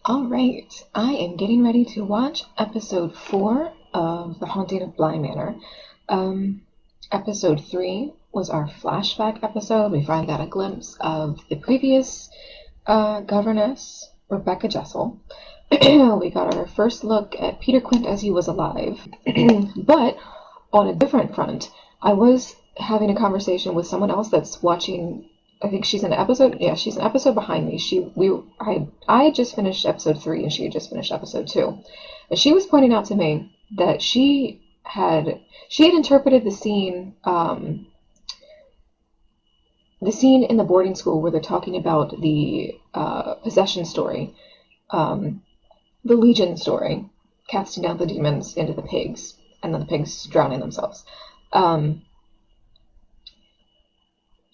Alright, I am getting ready to watch episode 4 of The Haunting of Bly Manor. Episode 3 was our flashback episode. We finally got a glimpse of the previous governess, Rebecca Jessel. We got our first look at Peter Quint as he was alive. But on a different front, I was having a conversation with someone else that's watching. I think she's an episode. Yeah, she's an episode behind me. I had just finished episode 3, and she had just finished episode 2. And she was pointing out to me that she had interpreted the scene in the boarding school where they're talking about the possession story, the Legion story, casting out the demons into the pigs, and then the pigs drowning themselves.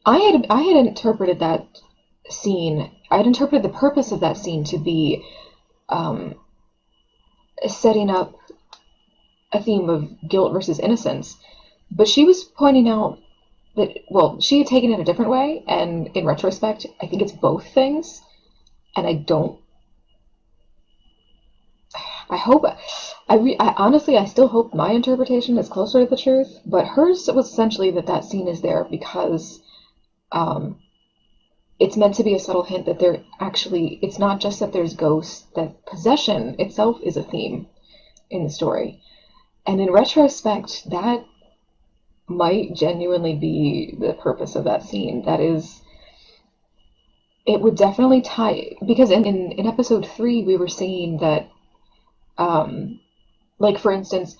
I had interpreted that scene. I had interpreted the purpose of that scene to be setting up a theme of guilt versus innocence. But she was pointing out that, well, she had taken it a different way, and in retrospect, I think it's both things. And honestly, I still hope my interpretation is closer to the truth, but hers was essentially that scene is there because it's meant to be a subtle hint that it's not just that there's ghosts, that possession itself is a theme in the story. And in retrospect, that might genuinely be the purpose of that scene. That is, it would definitely tie, because in episode 3, we were seeing that, like, for instance,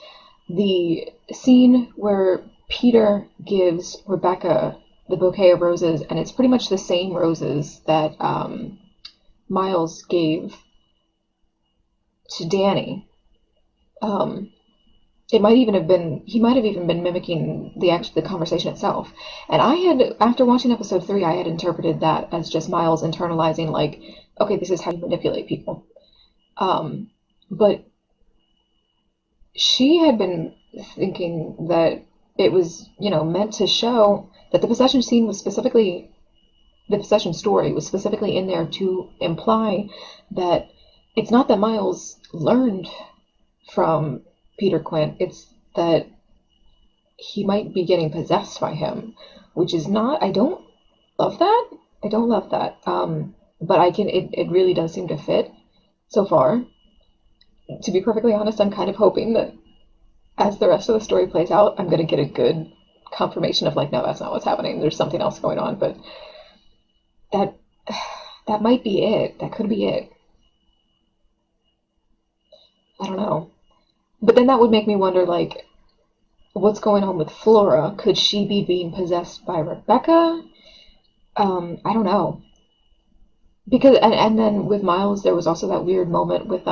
the scene where Peter gives Rebecca the bouquet of roses, and it's pretty much the same roses that Miles gave to Danny. He might have even been mimicking the conversation itself. And after watching episode 3, I had interpreted that as just Miles internalizing, like, okay, this is how you manipulate people. But she had been thinking that it was, meant to show that the possession story was specifically in there to imply that it's not that Miles learned from Peter Quint, it's that he might be getting possessed by him, which is not, I don't love that. But it really does seem to fit so far. To be perfectly honest, I'm kind of hoping that as the rest of the story plays out, I'm going to get a good confirmation of, like, no, that's not what's happening. There's something else going on, but that might be it. That could be it. I don't know. But then that would make me wonder, like, what's going on with Flora? Could she be being possessed by Rebecca? I don't know. Because and then with Miles, there was also that weird moment with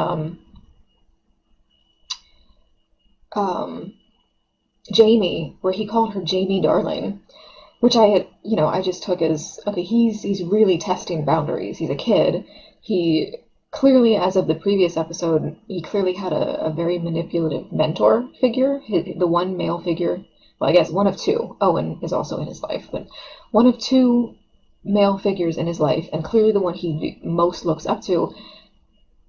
Jamie, where he called her Jamie Darling, which I just took as, okay, he's really testing boundaries. He's a kid. He clearly, as of the previous episode, he clearly had a very manipulative mentor figure. The one male figure, well, I guess one of two. Owen is also in his life, but one of two male figures in his life, and clearly the one he most looks up to,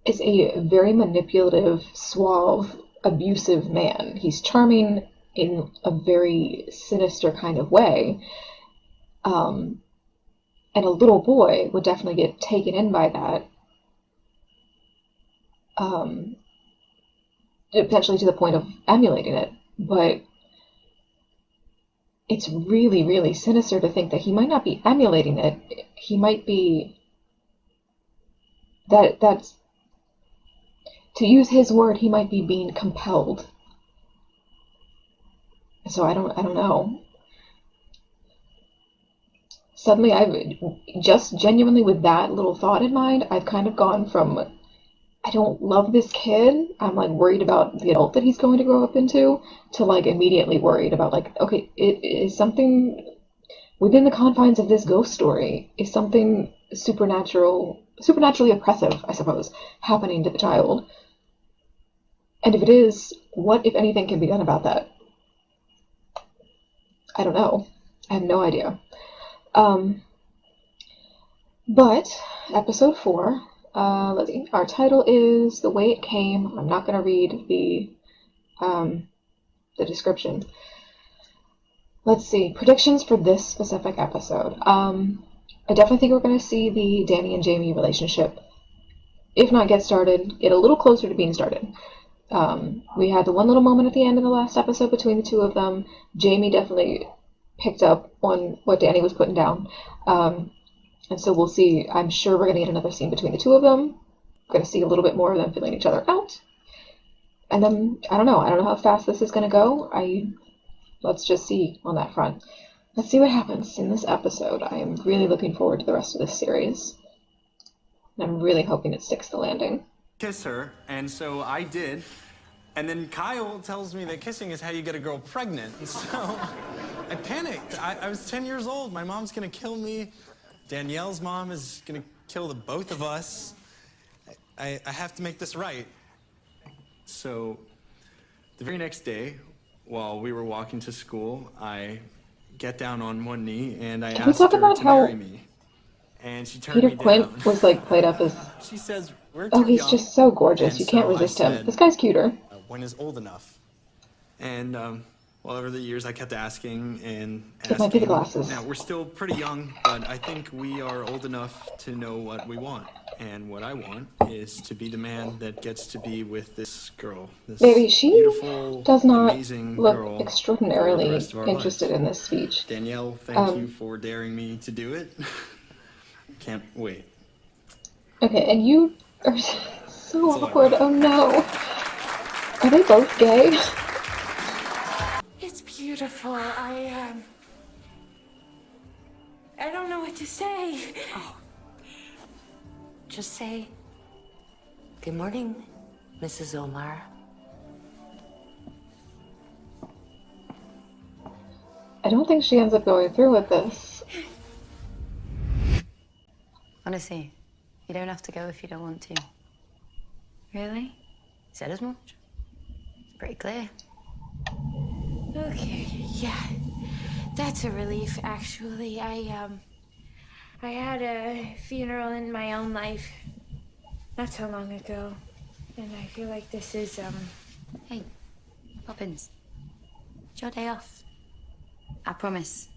is a very manipulative, suave, abusive man. He's charming in a very sinister kind of way. And a little boy would definitely get taken in by that. Potentially to the point of emulating it. But it's really, really sinister to think that he might not be emulating it. He might be... That's... To use his word, he might be being compelled. So I don't know. Suddenly, I've just genuinely with that little thought in mind, I've kind of gone from, I don't love this kid, I'm like worried about the adult that he's going to grow up into, to like immediately worried about, like, okay, it is something within the confines of this ghost story, is something supernaturally oppressive, I suppose, happening to the child. And if it is, what, if anything, can be done about that? I don't know. I have no idea. But episode 4 Let's see. Our title is The Way It Came. I'm not going to read the description. Let's see. Predictions for this specific episode. I definitely think we're going to see the Danny and Jamie relationship, if not get started, get a little closer to being started. We had the one little moment at the end of the last episode between the two of them. Jamie definitely picked up on what Danny was putting down. And so we'll see. I'm sure we're going to get another scene between the two of them. We're going to see a little bit more of them feeling each other out. And then, I don't know how fast this is going to go. Let's just see on that front. Let's see what happens in this episode. I am really looking forward to the rest of this series. And I'm really hoping it sticks the landing. Kiss her, and so I did. And then Kyle tells me that kissing is how you get a girl pregnant. And so I panicked. I was 10 years old. My mom's gonna kill me. Danielle's mom is gonna kill the both of us. I have to make this right. So the very next day, while we were walking to school, I get down on one knee and I asked her to marry me. And she turned me down. Peter Quint was like played up as... She says, we're too oh, he's young. just so gorgeous. You can't resist him. This guy's cuter. When is old enough? And well, over the years, I kept asking and asking. Get my big glasses. Now, we're still pretty young, but I think we are old enough to know what we want. And what I want is to be the man that gets to be with this girl. This Baby, she beautiful, does not amazing look girl extraordinarily for the rest of our interested lives. in this speech. Danielle, thank you for daring me to do it. Can't wait. Okay, and you are so awkward. Oh no. Are they both gay? It's beautiful. I don't know what to say. Oh. Just say, good morning, Mrs. Omar. I don't think she ends up going through with this. Honestly, you don't have to go if you don't want to. Really? Said as much. Pretty clear. Okay, yeah. That's a relief, actually. I had a funeral in my own life not so long ago. And I feel like this is, Hey, Poppins. It's your day off. I promise.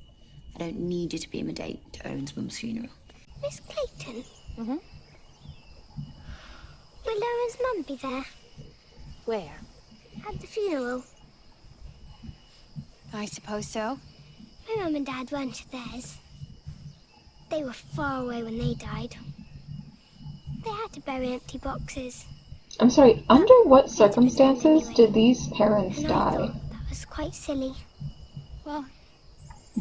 I don't need you to be my date to Owen's mum's funeral. Miss Clayton? Mm-hmm. Will Owen's mum be there? Where? At the funeral. I suppose so. My mum and dad weren't at theirs. They were far away when they died. They had to bury empty boxes. I'm sorry, under what circumstances did these parents And I die? thought that was quite silly. Well,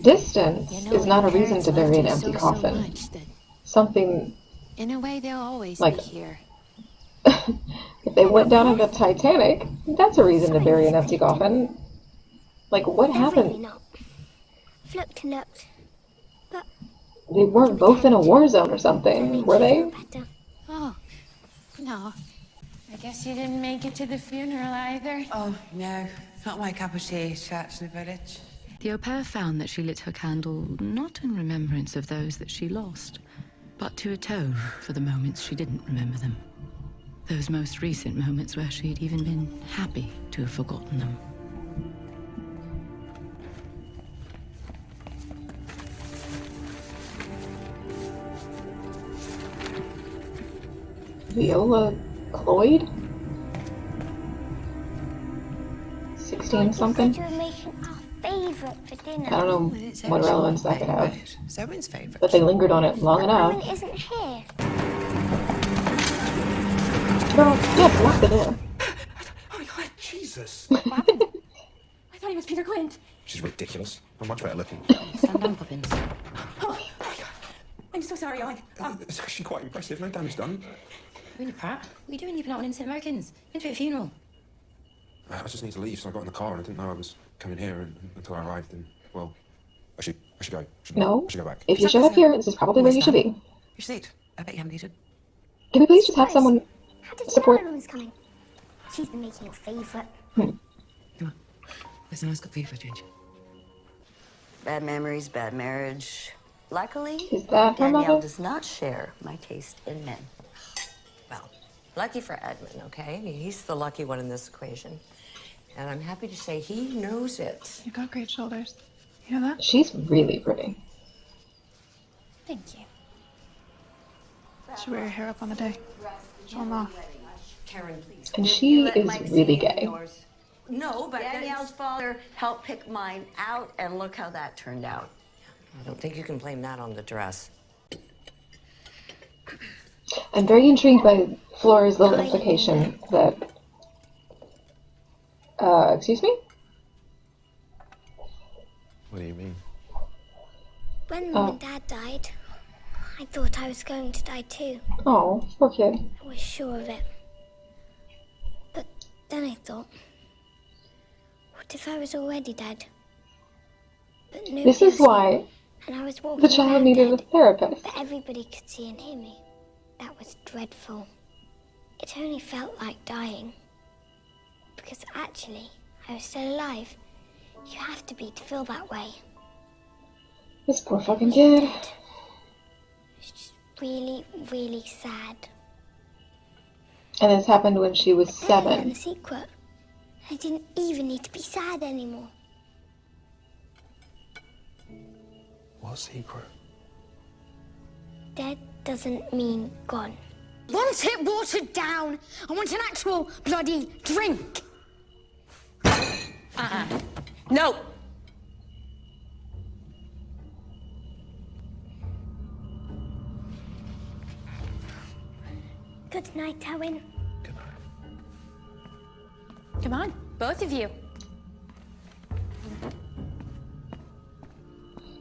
Distance you know, is not a your reason parents to bury an loved you empty so coffin. much that Something, in a way they'll always like- be here. if they went down in the Titanic, that's a reason to bury an empty coffin. Like, what They're really happened? not. I've looked and looked. But They weren't both in a war zone or something, were they? better. Oh, no. I guess you didn't make it to the funeral either. Oh, no. Not my cup of tea, church in the village. The au pair found that she lit her candle not in remembrance of those that she lost, but to atone for the moments she didn't remember them. Those most recent moments where she'd even been happy to have forgotten them. Viola Cloyd? 16 something? You were making our favourite for dinner. I don't know It's what Owen's relevance that could have, favourite. It's Owen's favourite. but they lingered on it long Owen enough. isn't here. Girl, yeah, lock it in. Oh my god, Jesus. what happened? I thought he was Peter Quint. She's ridiculous. I'm much better looking. Stand down, Poppins. Oh my god. I'm so sorry, Owen. It's actually quite impressive. No damage done. Really, Pratt? What are you doing? You've been out on Innocent Americans. Been to a funeral. I just need to leave, so I got in the car and I didn't know I was coming here until I arrived. And well, I should go. No, I should go back. if you show up here, this is probably where you should be. Your seat. I bet you haven't eaten. Can we please just have someone How did you support? know Owen was coming? She's been making your favourite. Come on. There's a nice cup for you for a change. Bad memories, bad marriage. Luckily, Is that her Danielle mother? does not share my taste in men. Lucky for Edmund, okay? I mean, he's the lucky one in this equation. And I'm happy to say he knows it. You got great shoulders. You know that? She's really pretty. Thank you. Should wear your hair up on the day. Show 'em off. Karen, please. And she is really gay. No, but Danielle's father helped pick mine out, and look how that turned out. I don't think you can blame that on the dress. I'm very intrigued by Flora's little implication that... excuse me? What do you mean? When Mum and Dad died, I thought I was going to die too. Oh, poor kid. I was sure of it. But then I thought, what if I was already dead? But nobody This is was why and I was walking the child around needed a dead, therapist. but everybody could see and hear me. That was dreadful. It only felt like dying. Because actually, I was still alive. You have to be to feel that way. This poor fucking kid. It's just really, really sad. And this happened when she was Then I learned 7. the secret. I didn't even need to be sad anymore. What secret? Dead doesn't mean gone. Want it watered down. I want an actual bloody drink. No! Good night, Owen. Good night. Come on, both of you.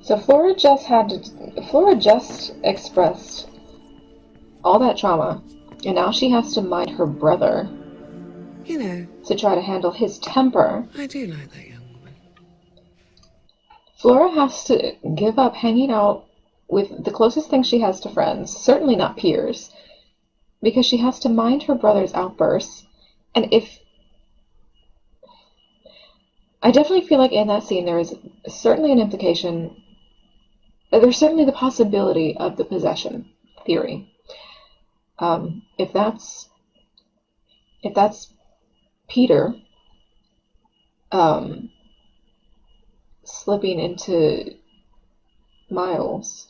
So Flora just expressed all that trauma, and now she has to mind her brother. You know, To try to handle his temper. I do like that young woman. Flora has to give up hanging out with the closest thing she has to friends, certainly not peers, because she has to mind her brother's outbursts. And I definitely feel like in that scene there is certainly an implication, there's certainly the possibility of the possession theory. If that's Peter slipping into Miles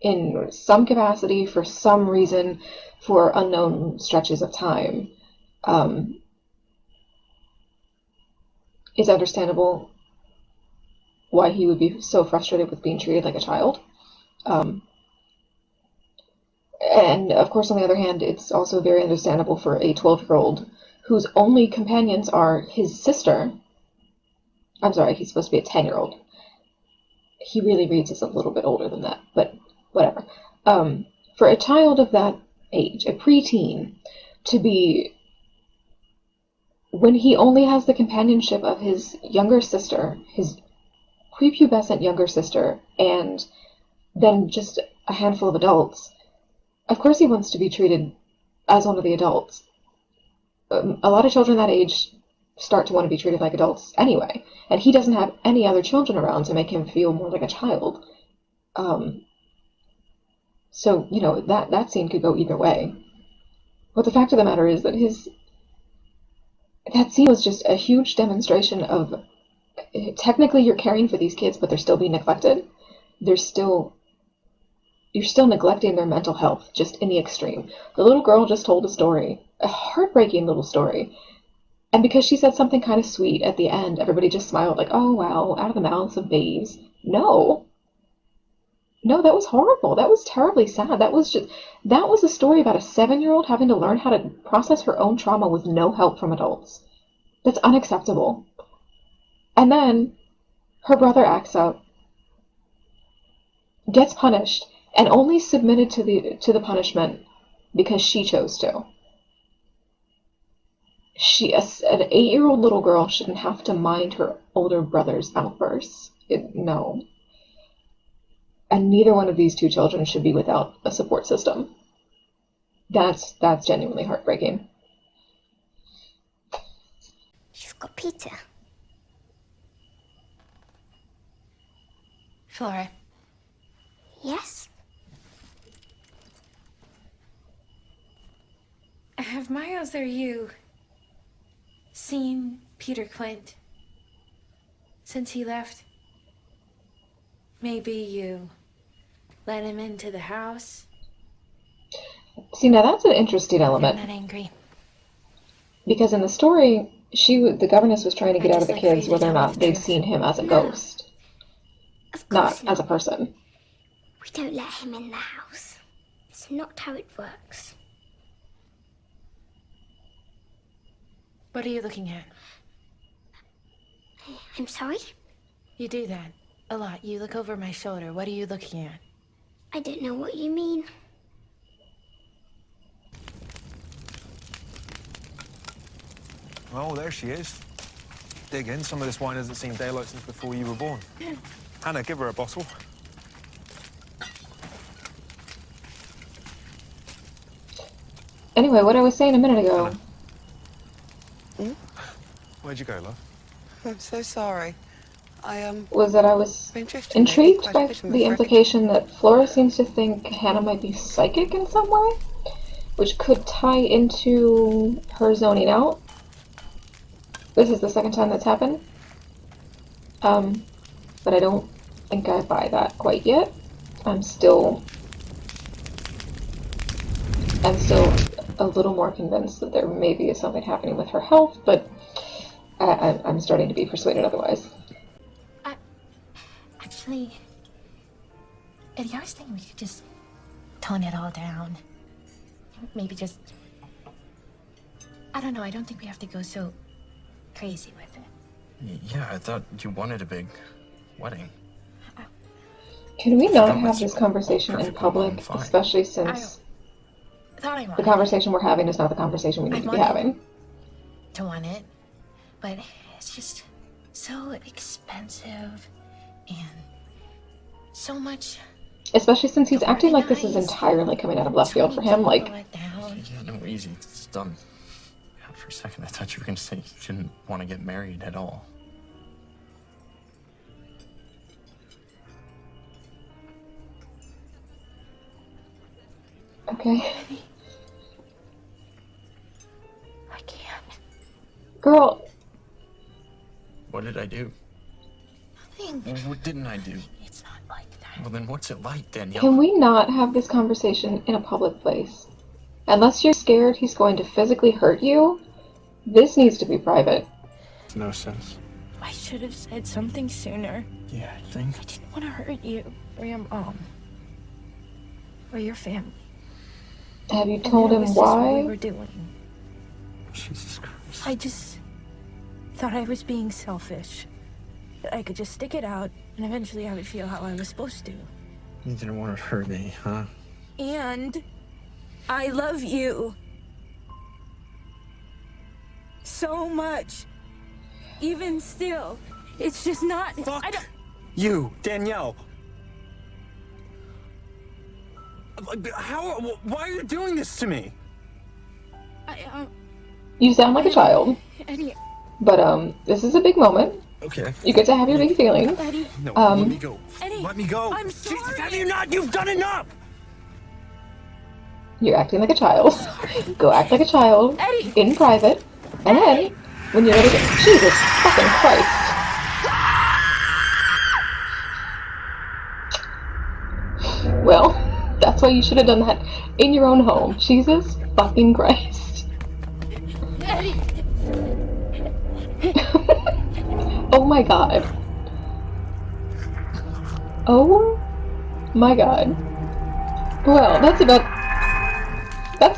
in some capacity for some reason for unknown stretches of time, is understandable why he would be so frustrated with being treated like a child. And of course, on the other hand, it's also very understandable for a 12-year-old whose only companions are his sister. I'm sorry, he's supposed to be a 10-year-old. He really reads as a little bit older than that, but whatever. For a child of that age, a preteen, to be, when he only has the companionship of his younger sister, his prepubescent younger sister, and then just a handful of adults, of course he wants to be treated as one of the adults. A lot of children that age start to want to be treated like adults anyway, and he doesn't have any other children around to make him feel more like a child. So, you know, that scene could go either way. But the fact of the matter is that that scene was just a huge demonstration of, technically you're caring for these kids, but they're still being neglected. You're still neglecting their mental health, just in the extreme. The little girl just told a story, a heartbreaking little story. And because she said something kind of sweet at the end, everybody just smiled like, oh wow, out of the mouths of babes. No, that was horrible. That was terribly sad. That was a story about a 7-year-old having to learn how to process her own trauma with no help from adults. That's unacceptable. And then her brother acts up, gets punished, and only submitted to the punishment because she chose to. An 8-year-old little girl shouldn't have to mind her older brother's outbursts. No. And neither one of these two children should be without a support system. That's genuinely heartbreaking. You've got Peter. Flora. Yes? Have Miles or you seen Peter Quint since he left? Maybe you let him into the house? See, now that's an interesting I'm element. not angry. Because in the story, the governess was trying to get out of the just like for kids you to whether or tell me not the they've truth. seen him as a No. ghost, Of not course not. as a person. We don't let him in the house. It's not how it works. What are you looking at? I'm sorry? You do that a lot. You look over my shoulder. What are you looking at? I don't know what you mean. Oh, there she is. Dig in. Some of this wine hasn't seen daylight since before you were born. Hannah, give her a bottle. Anyway, what I was saying a minute ago Where'd you go, love? I'm so sorry. was that I was been drifting lately, intrigued quite a by bit, I'm the afraid. implication that Flora seems to think Hannah might be psychic in some way, which could tie into her zoning out. This is the second time that's happened. But I don't think I buy that quite yet. I'm still a little more convinced that there maybe is something happening with her health, but I'm starting to be persuaded otherwise. Actually, Eddie, I was thinking we could just tone it all down. Maybe just... I don't know, I don't think we have to go so crazy with it. Yeah, I thought you wanted a big wedding. Can we not have That's this conversation in perfectly well and public, fine. especially since I thought I the wanted conversation we're having is not the conversation we need to be having? to want it, but it's just so expensive and so much. Especially since he's acting like this is entirely coming out of left field for him, like... Yeah, no, easy. It's done. Yeah, for a second, I thought you were going to say you didn't want to get married at all. Okay. I can't. Girl, What did I do? Nothing. What didn't I do? It's not like that. Well, then what's it like, Danielle? can we not have this conversation in a public place? Unless you're scared he's going to physically hurt you, this needs to be private. No sense. I should have said something sooner. Yeah, I think. I didn't want to hurt you or your mom or your family. Have you told him What we why? were doing. Jesus Christ. I just thought I was being selfish. That I could just stick it out, and eventually I would feel how I was supposed to. You didn't want to hurt me, huh? And I love you so much. Even still, it's just not. Fuck I don't. you, Danielle. Why are you doing this to me? You sound like a child. Eddie. But, this is a big moment. Okay. You get to have your big feelings. Eddie. No, let me go. Eddie, Let me go. I'm sorry. Jesus, have you not? You've done enough! You're acting like a child. Go act like a child. Eddie. In private. And then, when you're ready to... Jesus fucking Christ. Well, that's why you should have done that in your own home. Jesus fucking Christ. Eddie. Oh my god. Oh my god. Well, that's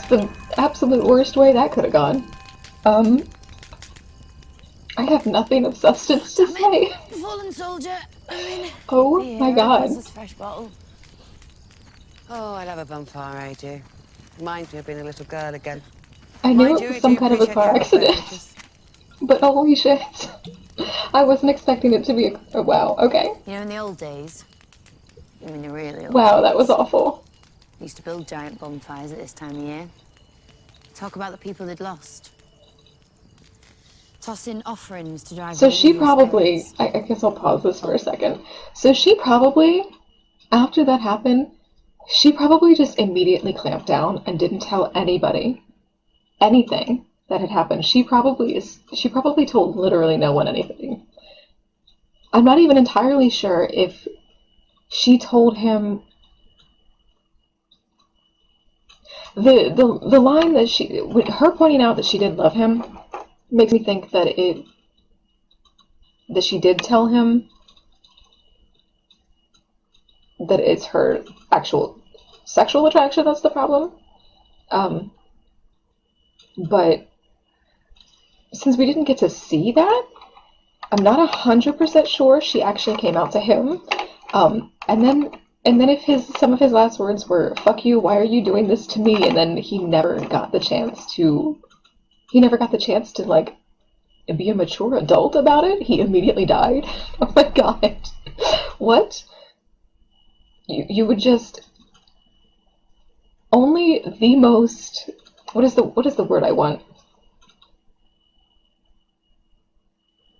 the absolute worst way that could have gone. I have nothing of substance to say. Fallen soldier. Oh my god. This fresh bottle. Oh, I love a bonfire, I do. Reminds me of being a little girl again. I knew Mind it you, was I some do kind of a appreciate car your accident. beverages. But holy shit. I wasn't expecting it to be a... wow, okay. You know, in the old days, I mean the really old Wow, days, that was awful. they used to build giant bonfires at this time of year. Talk about the people they'd lost. Toss in offerings to drive So away she evil probably... spirits. I guess I'll pause this for a second. So she probably, after that happened, she probably just immediately clamped down and didn't tell anybody anything that had happened. She probably told literally no one anything. I'm not even entirely sure if she told him the line that her pointing out that she did love him makes me think that she did tell him that it's her actual sexual attraction that's the problem. But since we didn't get to see that, I'm not 100% sure she actually came out to him. And then if some of his last words were "fuck you, why are you doing this to me?" and then he never got the chance to like be a mature adult about it. He immediately died. Oh my god. What? You would just only the most what is the word I want?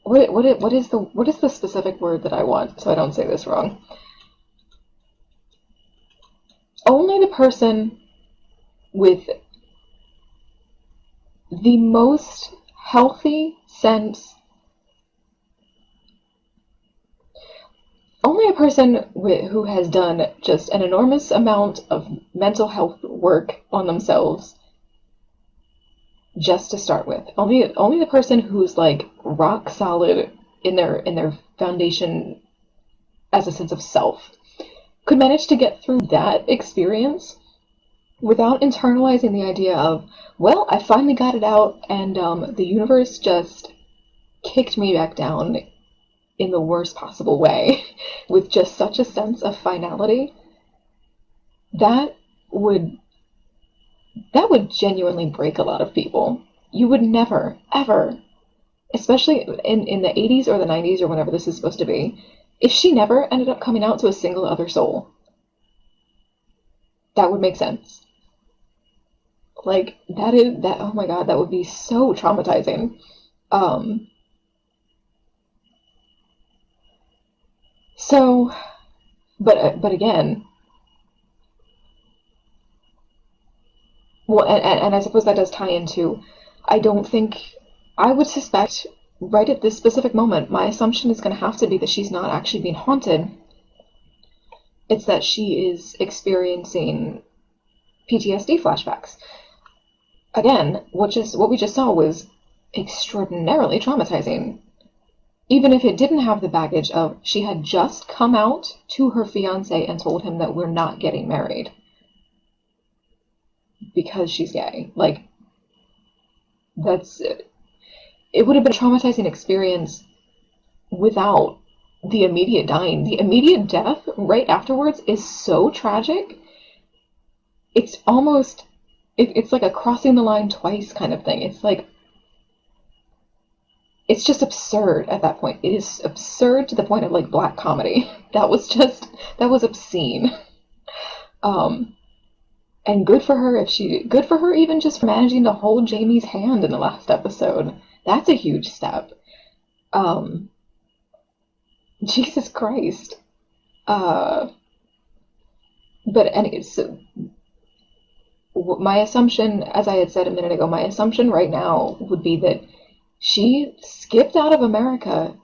What is the specific word that I want so I don't say this wrong? Only the person with the most healthy sense, only a person who has done just an enormous amount of mental health work on themselves just to start with. Only the person who's like rock solid in their foundation as a sense of self could manage to get through that experience without internalizing the idea of, well, I finally got it out and the universe just kicked me back down in the worst possible way with just such a sense of finality. That would genuinely break a lot of people. You would never, ever, especially in the 80s or the 90s or whenever this is supposed to be, if she never ended up coming out to a single other soul, that would make sense. Like, oh my god, that would be so traumatizing. So, but again, well, and I suppose that does tie into, I would suspect right at this specific moment, my assumption is going to have to be that she's not actually being haunted. It's that she is experiencing PTSD flashbacks. Again, what we just saw was extraordinarily traumatizing. Even if it didn't have the baggage of she had just come out to her fiancé and told him that we're not getting married because she's gay. Like, it would have been a traumatizing experience without the immediate dying. The immediate death right afterwards is so tragic. It's almost, it's like a crossing the line twice kind of thing. It's like, it's just absurd at that point. It is absurd to the point of like black comedy. That was obscene. And good for her even just for managing to hold Jamie's hand in the last episode. That's a huge step. Jesus Christ. But so my assumption, as I had said a minute ago, my assumption right now would be that she skipped out of America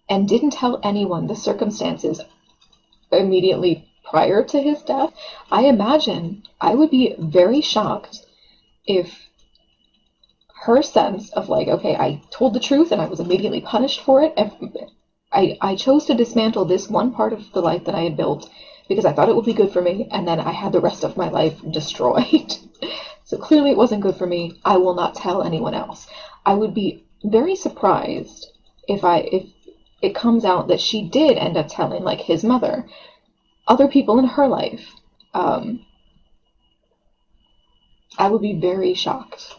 and didn't tell anyone the circumstances immediately prior to his death. I imagine I would be very shocked if her sense of like, okay, I told the truth and I was immediately punished for it. I chose to dismantle this one part of the life that I had built because I thought it would be good for me, and then I had the rest of my life destroyed. So clearly it wasn't good for me. I will not tell anyone else. I would be very surprised if it comes out that she did end up telling, like, his mother, other people in her life. I would be very shocked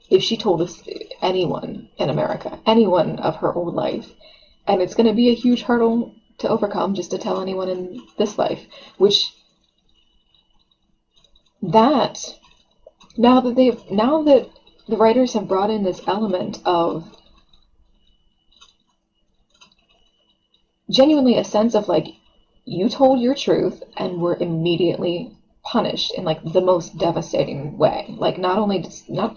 if she told us anyone in America, anyone of her old life. And it's going to be a huge hurdle to overcome just to tell anyone in this life, which now that the writers have brought in this element of genuinely a sense of like, you told your truth and were immediately punished in like the most devastating way. Like not only it's not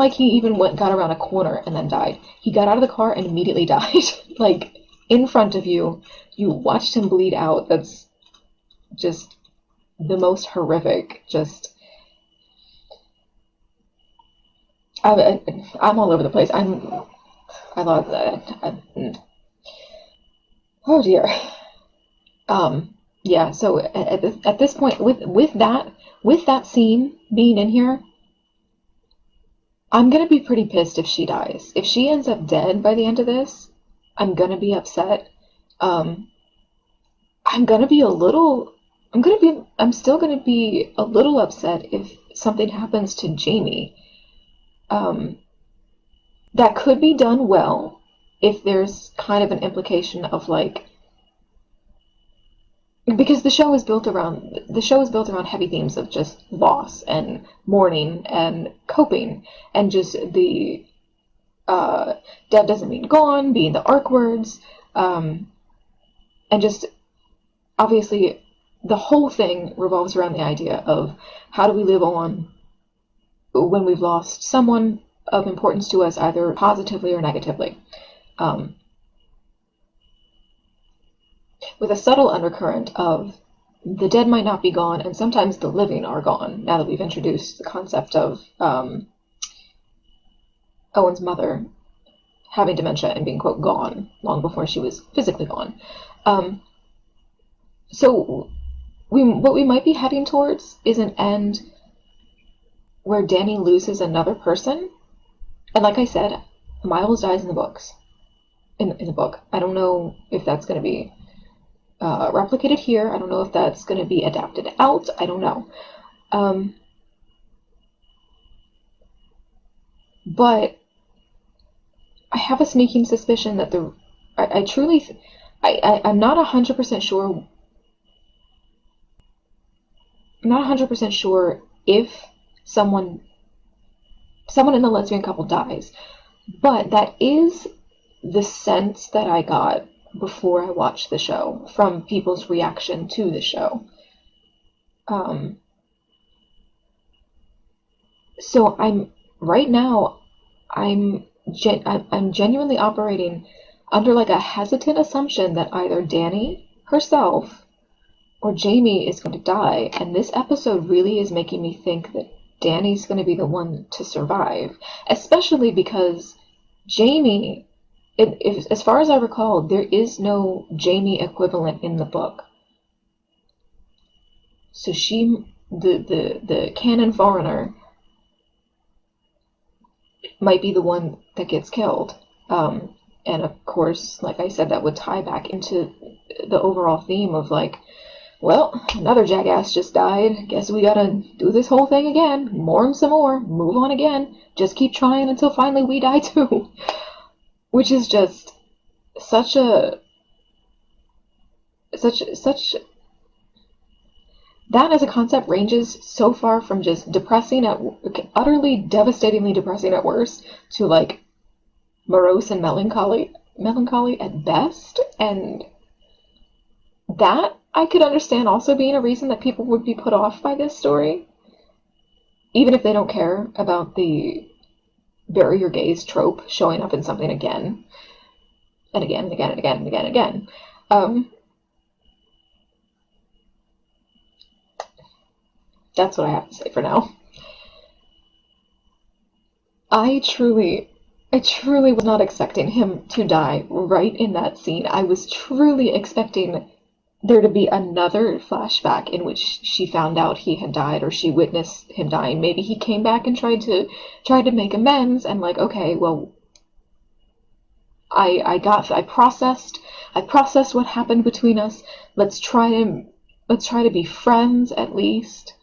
like he even got around a corner and then died. He got out of the car and immediately died. Like in front of you, you watched him bleed out. That's just the most horrific. Just I'm all over the place. I love that. Oh dear. Yeah, so at this point, with that scene being in here, I'm gonna be pretty pissed if she dies. If she ends up dead by the end of this, I'm gonna be upset. I'm still gonna be a little upset if something happens to Jamie. That could be done well if there's kind of an implication of like, because the show is built around heavy themes of just loss and mourning and coping, and just the dead doesn't mean gone being the arc words, and just obviously the whole thing revolves around the idea of how do we live on when we've lost someone of importance to us, either positively or negatively. With a subtle undercurrent of the dead might not be gone, and sometimes the living are gone, now that we've introduced the concept of Owen's mother having dementia and being, quote, gone long before she was physically gone. So what we might be heading towards is an end where Danny loses another person. And like I said, Miles dies in the books. In the book. I don't know if that's going to be replicated here. I don't know if that's going to be adapted out. I don't know. But I have a sneaking suspicion that I'm not 100% sure. I'm not 100% sure if someone in the lesbian couple dies, but that is the sense that I got before I watched the show from people's reaction to the show. So I'm genuinely operating under like a hesitant assumption that either Danny herself or Jamie is going to die, and this episode really is making me think that Danny's going to be the one to survive, especially because Jamie, as far as I recall, there is no Jamie equivalent in the book. So the canon foreigner, might be the one that gets killed. And of course, like I said, that would tie back into the overall theme of like, well, another jackass just died. Guess we gotta do this whole thing again. Mourn some more. Move on again. Just keep trying until finally we die too. Which is just such that as a concept ranges so far from just depressing utterly devastatingly depressing at worst to like morose and melancholy at best, and that I could understand also being a reason that people would be put off by this story, even if they don't care about the bury your gaze trope showing up in something again and again and again and again and again and again. That's what I have to say for now. I truly was not expecting him to die right in that scene. I was truly expecting there to be another flashback in which she found out he had died, or she witnessed him dying. Maybe he came back and tried to make amends, and like, okay, well, I processed what happened between us. Let's try to be friends at least.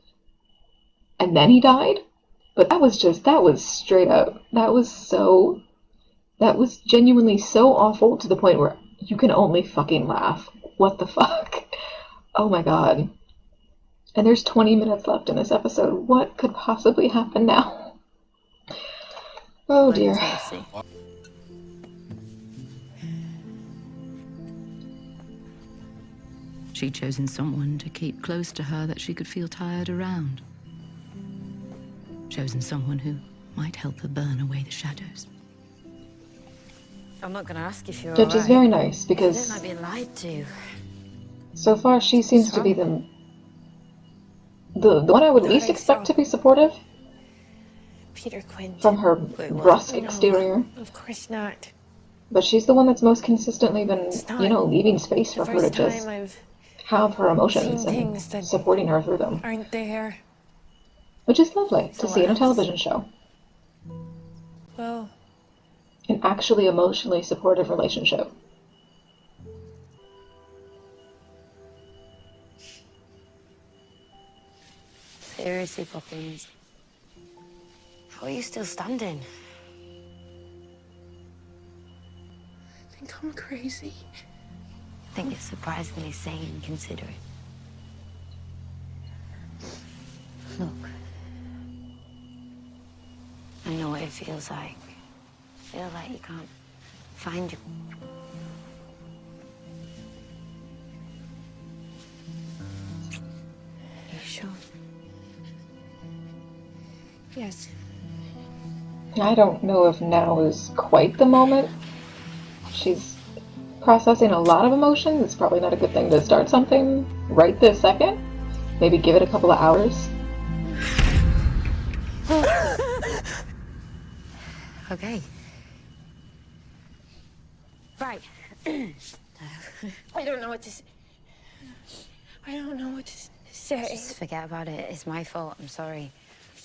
And then he died? But that was straight up. That was genuinely so awful to the point where you can only fucking laugh. What the fuck? Oh my god. And there's 20 minutes left in this episode. What could possibly happen now? Oh dear. She'd chosen someone to keep close to her that she could feel tired around. Chosen someone who might help her burn away the shadows. I'm not going to ask if you're Which is very nice, I because don't like being lied to. so far she seems to be the one I would least expect to be supportive. Peter Quint. From her brusque exterior. Of course not. But she's the one that's most consistently been, leaving space for her to just have her emotions and supporting her through them. Aren't there? Which is lovely to see in a television show. Well, An actually emotionally supportive relationship. Seriously, Poppins. How are you still standing? I think I'm crazy. I think you're surprisingly sane and considerate. Look. I know what it feels like. Feel like you can't find your... You sure? Yes. I don't know if now is quite the moment. She's processing a lot of emotions. It's probably not a good thing to start something right this second. Maybe give it a couple of hours. Okay. Right. I don't know what to say. I don't know what to say. Just forget about it. It's my fault. I'm sorry.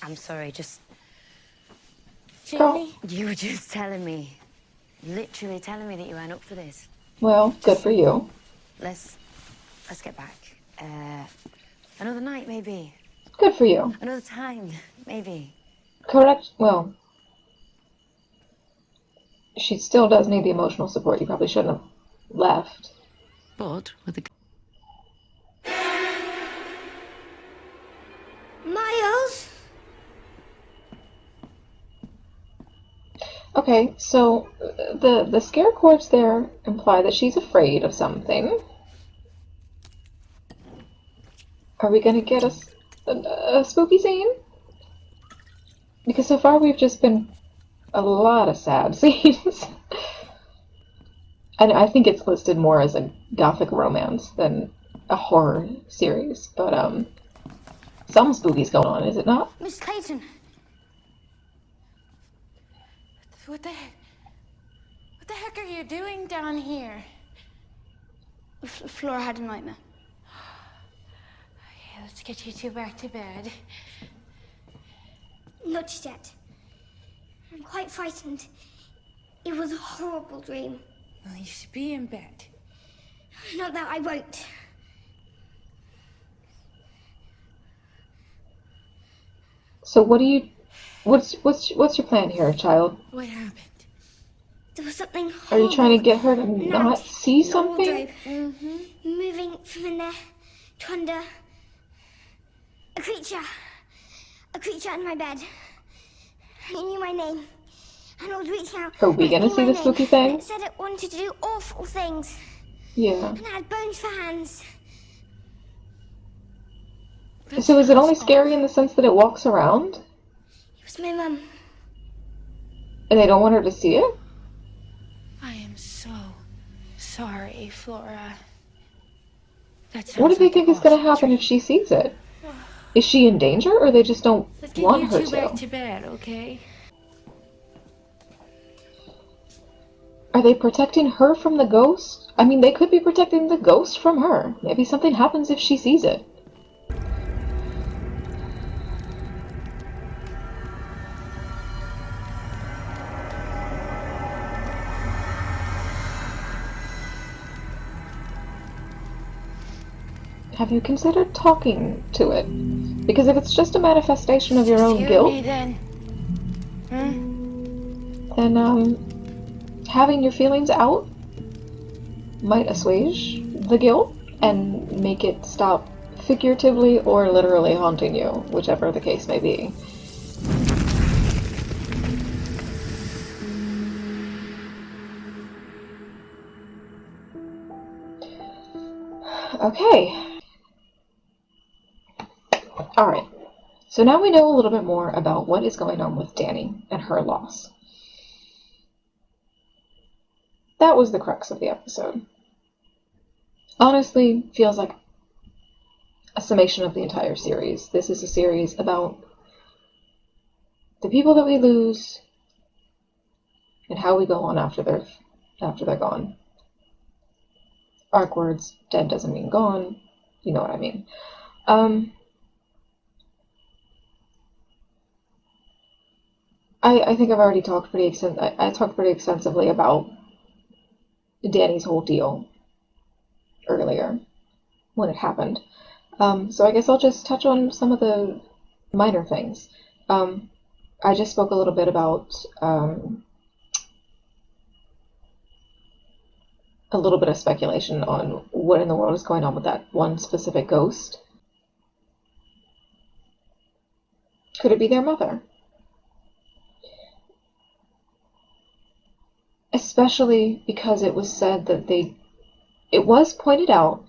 I'm sorry. Just... Jamie? You were just telling me. Literally telling me that you weren't up for this. Well, good for you. Let's get back. Another night, maybe. Good for you. Another time, maybe. Correct. Well, she still does need the emotional support. You probably shouldn't have left. But with the... Miles? Okay, so the scare chords there imply that she's afraid of something. Are we gonna get a spooky scene? Because so far we've just been a lot of sad scenes. And I think it's listed more as a gothic romance than a horror series. But some spooky's going on, is it not? Miss Clayton. What the heck are you doing down here? Flora had a nightmare. Okay, let's get you two back to bed. Not just yet. I'm quite frightened. It was a horrible dream. Well, you should be in bed. Not that I won't. So what do you... What's your plan here, child? What happened? There was something Are horrible. you trying to get her to not see something? Moving from in there to under. A creature. A creature under my bed. And it knew my name. And it was reaching out. Are we gonna see the spooky thing? It said it wanted to do awful things. Yeah. And it had bones for hands. So is it only scary in the sense that it walks around? It was my mum. And they don't want her to see it? I am so sorry, Flora. What do they think is going to happen if she sees it? Is she in danger, or they just don't want her Let's get you two back to? to bed, okay? Are they protecting her from the ghost? I mean, they could be protecting the ghost from her. Maybe something happens if she sees it. Have you considered talking to it? Because if it's just a manifestation of your own guilt, then having your feelings out might assuage the guilt and make it stop figuratively or literally haunting you, whichever the case may be. Okay. Alright. So now we know a little bit more about what is going on with Dani and her loss. That was the crux of the episode. Honestly, feels like a summation of the entire series. This is a series about the people that we lose and how we go on after they're gone. Arc words, dead doesn't mean gone. You know what I mean. I think I've already talked I talked pretty extensively about Dani's whole deal earlier when it happened. So I guess I'll just touch on some of the minor things. I just spoke a little bit about a little bit of speculation on what in the world is going on with that one specific ghost. Could it be their mother? Especially because it was said that it was pointed out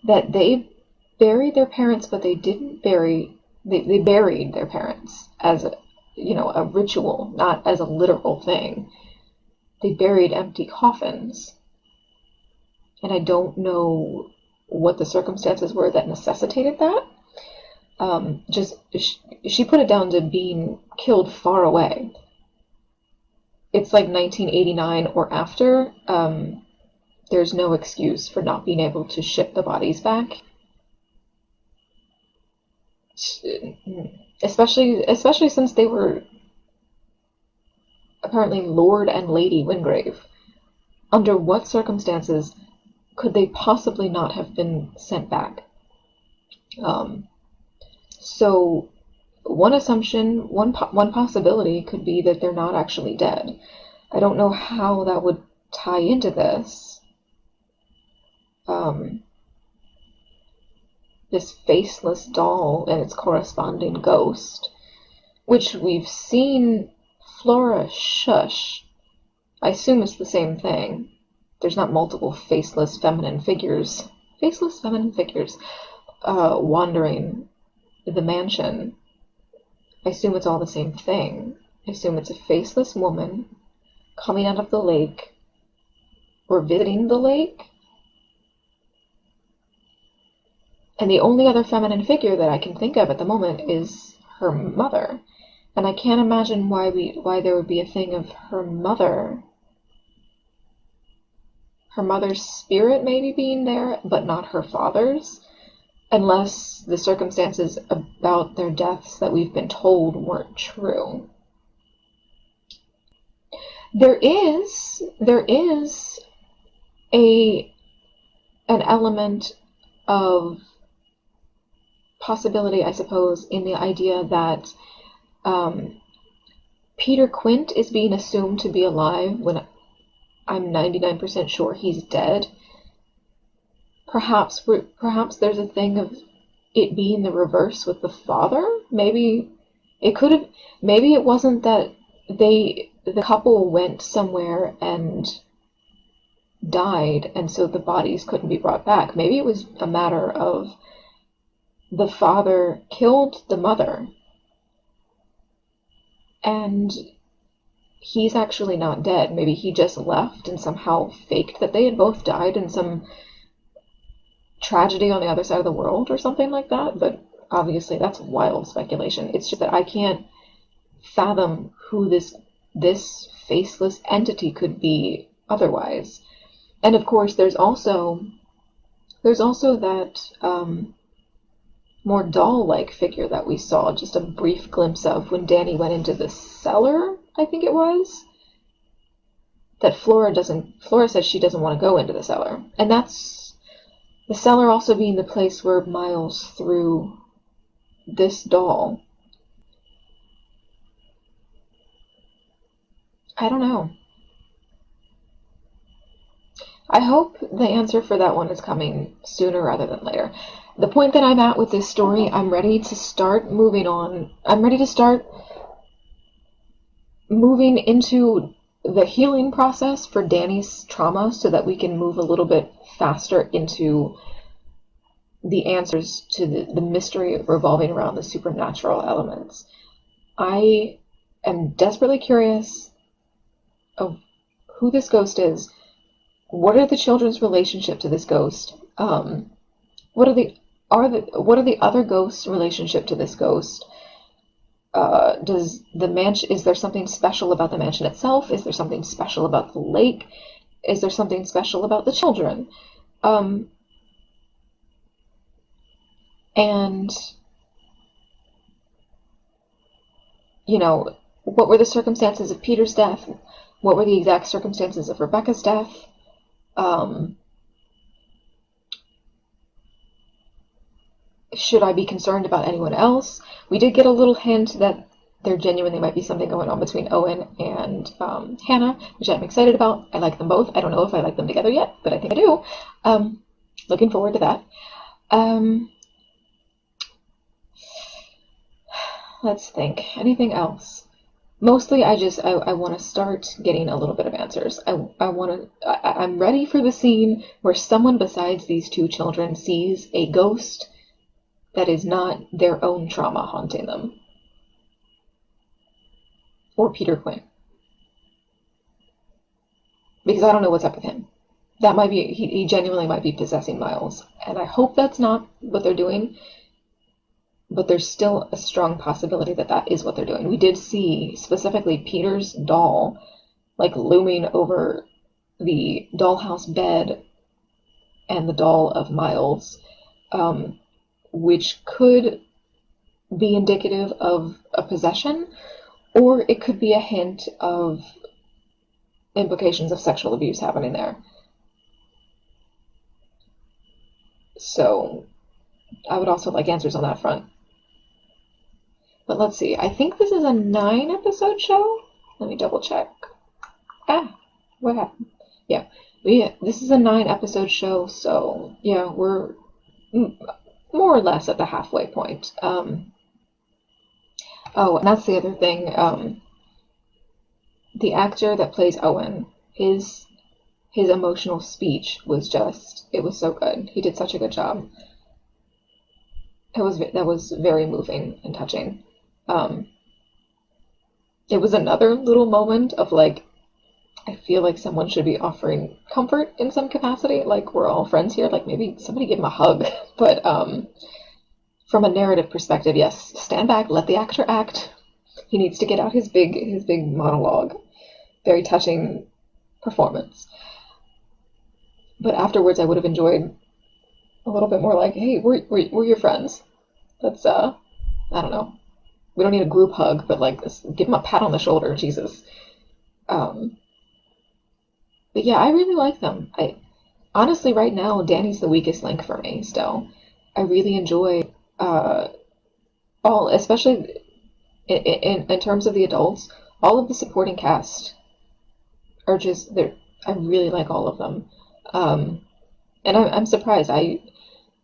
that they buried their parents, but they didn't they buried their parents as a ritual, not as a literal thing. They buried empty coffins. And I don't know what the circumstances were that necessitated that. She put it down to being killed far away. It's like 1989 or after. There's no excuse for not being able to ship the bodies back. Especially since they were apparently Lord and Lady Wingrave. Under what circumstances could they possibly not have been sent back? So one assumption, one possibility could be that they're not actually dead. I don't know how that would tie into this. This faceless doll and its corresponding ghost, which we've seen Flora shush. I assume it's the same thing. There's not multiple faceless feminine figures wandering the mansion. I assume it's all the same thing. I assume it's a faceless woman coming out of the lake or visiting the lake. And the only other feminine figure that I can think of at the moment is her mother. And I can't imagine why there would be a thing of her mother. Her mother's spirit maybe being there, but not her father's. Unless the circumstances about their deaths that we've been told weren't true. There is an element of possibility, I suppose, in the idea that Peter Quint is being assumed to be alive when I'm 99% sure he's dead. Perhaps there's a thing of it being the reverse with the father. Maybe it wasn't that the couple went somewhere and died, and so the bodies couldn't be brought back. Maybe it was a matter of the father killed the mother, and he's actually not dead. Maybe he just left and somehow faked that they had both died in some tragedy on the other side of the world or something like that. But obviously that's wild speculation. It's just that I can't fathom who this faceless entity could be otherwise. And of course there's also that more doll-like figure that we saw just a brief glimpse of when Dani went into the cellar, I think it was. That Flora says she doesn't want to go into the cellar. And that's the cellar also being the place where Miles threw this doll. I don't know. I hope the answer for that one is coming sooner rather than later. The point that I'm at with this story, I'm ready to start moving on. I'm ready to start moving into the healing process for Dani's trauma so that we can move a little bit faster into the answers to the mystery revolving around the supernatural elements. I am desperately curious of who this ghost is. What are the children's relationship to this ghost? What are the other ghosts' relationship to this ghost? Does the mansion, is there something special about the mansion itself? Is there something special about the lake? Is there something special about the children? And, you know, what were the circumstances of Peter's death? What were the exact circumstances of Rebecca's death? Should I be concerned about anyone else? We did get a little hint that there genuinely might be something going on between Owen and Hannah, which I'm excited about. I like them both. I don't know if I like them together yet, but I think I do. Looking forward to that. Let's think. Anything else? Mostly, I want to start getting a little bit of answers. I'm ready for the scene where someone besides these two children sees a ghost that is not their own trauma haunting them. Or Peter Quinn. Because I don't know what's up with him. That might be, he genuinely might be possessing Miles. And I hope that's not what they're doing. But there's still a strong possibility that that is what they're doing. We did see, specifically, Peter's doll, like, looming over the dollhouse bed and the doll of Miles, which could be indicative of a possession, or it could be a hint of implications of sexual abuse happening there. So, I would also like answers on that front. But let's see, I think this is a 9-episode show? Let me double check. What happened? Yeah, this is a 9-episode show, so yeah, we're more or less at the halfway point. Oh, and that's the other thing. The actor that plays Owen, his emotional speech was just, it was so good. He did such a good job. That was very moving and touching. It was another little moment of, like, I feel like someone should be offering comfort in some capacity. Like, we're all friends here. Like, maybe somebody give him a hug. But from a narrative perspective, yes, stand back, let the actor act. He needs to get out his big monologue. Very touching performance. But afterwards, I would have enjoyed a little bit more like, hey, we're your friends. Let's, I don't know. We don't need a group hug, but, like, give him a pat on the shoulder, Jesus. But yeah, I really like them. Honestly, right now, Danny's the weakest link for me still. I really enjoy especially in terms of the adults, all of the supporting cast are just, I really like all of them. And I'm surprised.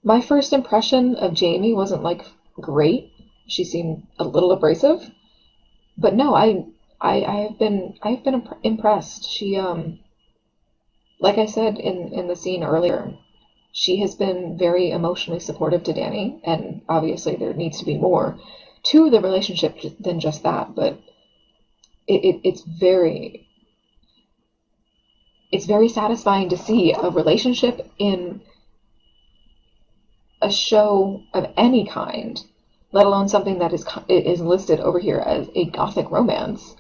My first impression of Jamie wasn't, like, great. She seemed a little abrasive. But no, I have been impressed. She, like I said in the scene earlier, she has been very emotionally supportive to Danny, and obviously there needs to be more to the relationship than just that, but it's very satisfying to see a relationship in a show of any kind, let alone something that is listed over here as a gothic romance.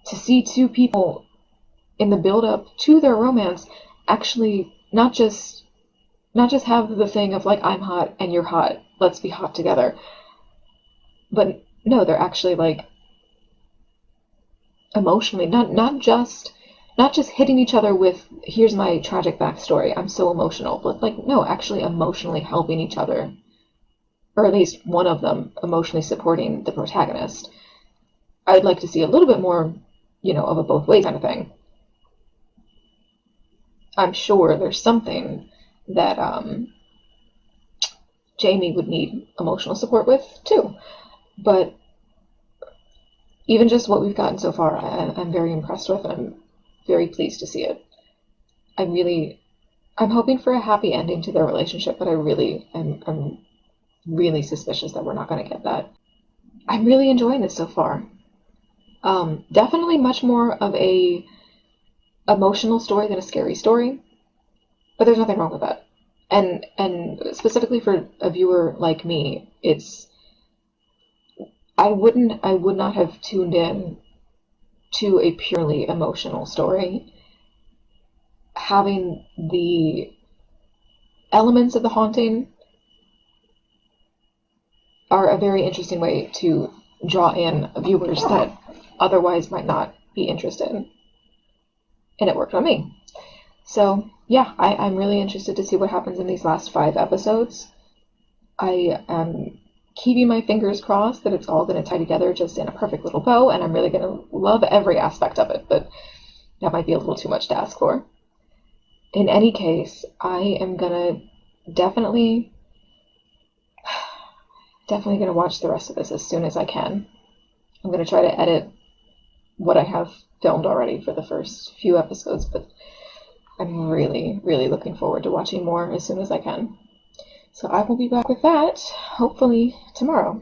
To see two people in the build-up to their romance actually not just have the thing of, like, I'm hot and you're hot, let's be hot together. But no, they're actually, like, emotionally, not just hitting each other with, here's my tragic backstory, I'm so emotional, but, like, no, actually emotionally helping each other. Or at least one of them emotionally supporting the protagonist. I'd like to see a little bit more, of a both ways kind of thing. I'm sure there's something that Jamie would need emotional support with, too. But even just what we've gotten so far, I'm very impressed with, and I'm very pleased to see it. I I'm hoping for a happy ending to their relationship, but I'm really suspicious that we're not going to get that. I'm really enjoying this so far. Definitely much more of a emotional story than a scary story, but there's nothing wrong with that. And specifically for a viewer like me, I would not have tuned in to a purely emotional story. Having the elements of the haunting are a very interesting way to draw in viewers that otherwise might not be interested. And it worked on me. So, yeah, I'm really interested to see what happens in these last 5 episodes. I am keeping my fingers crossed that it's all going to tie together just in a perfect little bow, and I'm really going to love every aspect of it, but that might be a little too much to ask for. In any case, I am going to definitely going to watch the rest of this as soon as I can. I'm going to try to edit what I have filmed already for the first few episodes, but I'm really, really looking forward to watching more as soon as I can. So I will be back with that, hopefully tomorrow.